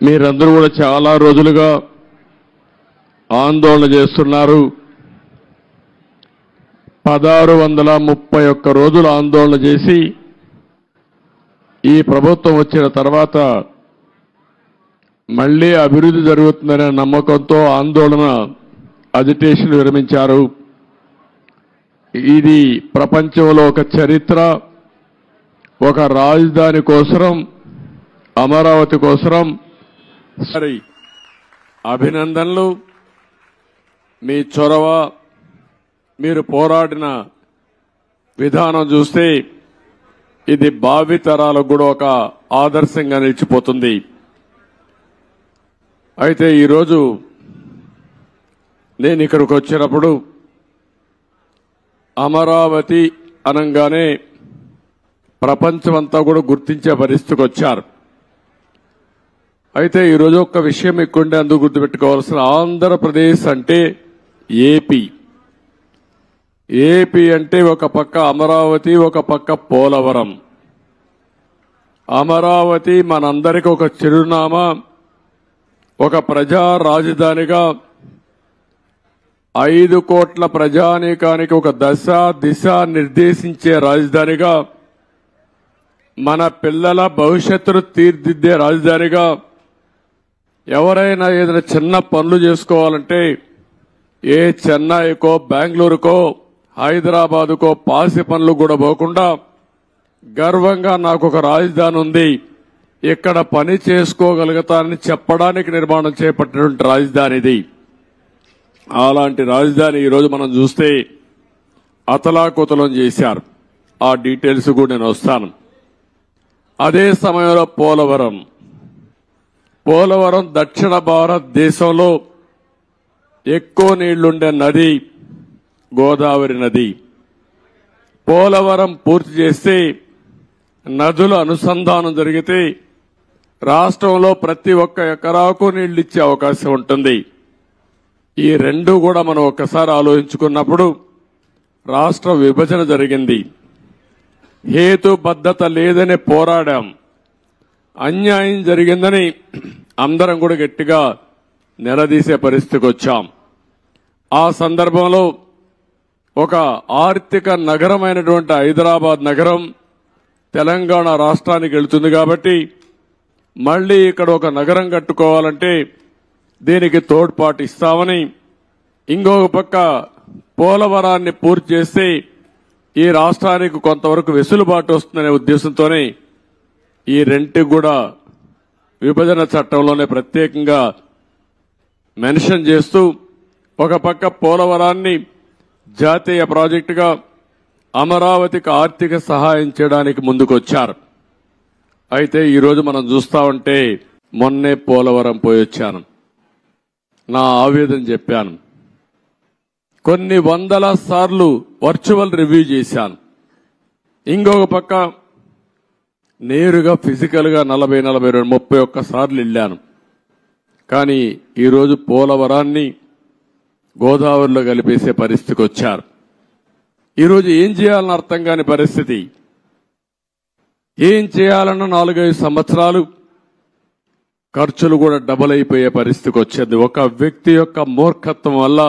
మీరందరూ కూడా చాలా రోజులుగా ఆందోళన చేస్తున్నారు. 1631 రోజులు ఆందోళన చేసి ఈ ప్రభుత్వం వచ్చిన తర్వాత మళ్ళీ అభివృద్ధి జరుగుతుందనే నమ్మకంతో ఆందోళన అజిటేషన్ విరమించారు. ఇది ప్రపంచంలో ఒక చరిత్ర. ఒక రాజధాని కోసం, అమరావతి కోసం సరే అభినందనలు. మీ చొరవ, మీరు పోరాడిన విధానం చూస్తే ఇది భావితరాలకు కూడా ఒక ఆదర్శంగా నిలిచిపోతుంది. అయితే ఈరోజు నేను ఇక్కడికి వచ్చినప్పుడు అమరావతి అనగానే ప్రపంచమంతా కూడా గుర్తించే పరిస్థితికి వచ్చారు. అయితే ఈరోజు ఒక విషయం ఎక్కువంటే అందుకు గుర్తుపెట్టుకోవాల్సిన, ఆంధ్రప్రదేశ్ అంటే ఏపీ. ఏపీ అంటే ఒక పక్క అమరావతి, ఒక పక్క పోలవరం. అమరావతి మనందరికీ ఒక చిరునామా, ఒక ప్రజా రాజధానిగా 5 కోట్ల ప్రజానీకానికి ఒక దశ దిశ నిర్దేశించే రాజధానిగా, మన పిల్లల భవిష్యత్తును తీర్చిదిద్దే రాజధానిగా, ఎవరైనా ఏదైనా చిన్న పనులు చేసుకోవాలంటే ఏ చెన్నైకో, బెంగళూరుకో, హైదరాబాదుకో పాసి పనులు కూడా పోకుండా గర్వంగా నాకు ఒక రాజధాని ఉంది, ఇక్కడ పని చేసుకోగలుగుతానని చెప్పడానికి నిర్మాణం చేపట్టినటువంటి రాజధాని ఇది. అలాంటి రాజధాని ఈరోజు మనం చూస్తే అతలాకుతలం చేశారు. ఆ డీటెయిల్స్ కూడా నేను వస్తాను. అదే సమయంలో పోలవరం దక్షిణ భారతదేశంలో ఎక్కువ నీళ్లుండే నది గోదావరి నది. పోలవరం పూర్తి చేస్తే, నదుల అనుసంధానం జరిగితే రాష్ట్రంలో ప్రతి ఒక్క ఎకరాకు నీళ్లిచ్చే అవకాశం ఉంటుంది. ఈ రెండు కూడా మనం ఒక్కసారి ఆలోచించుకున్నప్పుడు రాష్ట్ర విభజన జరిగింది. హేతుబద్ధత లేదని పోరాడాం. అన్యాయం జరిగిందని అందరం కూడా గట్టిగా నిలదీసే పరిస్థితికి వచ్చాం. ఆ సందర్భంలో ఒక ఆర్థిక నగరమైనటువంటి హైదరాబాద్ నగరం తెలంగాణ రాష్ట్రానికి వెళ్తుంది కాబట్టి మళ్లీ ఇక్కడ ఒక నగరం కట్టుకోవాలంటే దీనికి తోడ్పాటు ఇస్తామని, ఇంకొక పక్క పోలవరాన్ని పూర్తి చేస్తే ఈ రాష్ట్రానికి కొంతవరకు వెసులుబాటు వస్తుందనే ఉద్దేశంతోనే ఈ రెంటికి కూడా విభజన చట్టంలోనే ప్రత్యేకంగా మెన్షన్ చేస్తూ ఒక పక్క పోలవరాన్ని జాతీయ ప్రాజెక్టుగా, అమరావతికి ఆర్థిక సహాయం చేయడానికి ముందుకొచ్చారు. అయితే ఈరోజు మనం చూస్తా ఉంటే, మొన్నే పోలవరం పోయొచ్చాను. నా ఆవేదన చెప్పాను. కొన్ని వందల సార్లు వర్చువల్ రివ్యూ చేశాను. ఇంకొక పక్క నేరుగా ఫిజికల్ గా 40-31 సార్లు వెళ్ళాను. కానీ ఈరోజు పోలవరాన్ని గోదావరిలో కలిపేసే పరిస్థితికి వచ్చారు. ఈరోజు ఏం చేయాలని అర్థం కాని పరిస్థితి. ఏం చేయాలన్న 4-5 సంవత్సరాలు ఖర్చులు కూడా డబుల్ అయిపోయే పరిస్థితికి వచ్చింది. ఒక వ్యక్తి యొక్క మూర్ఖత్వం వల్ల,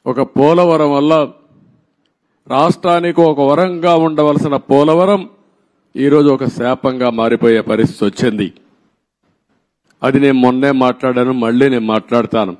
ఒక పోలవరం వల్ల రాష్ట్రానికి ఒక వరంగా ఉండవలసిన పోలవరం ఈరోజు ఒక శాపంగా మారిపోయే పరిస్థితి వచ్చింది. అది నేను మొన్నే మాట్లాడాను, మళ్లీ నేను మాట్లాడతాను.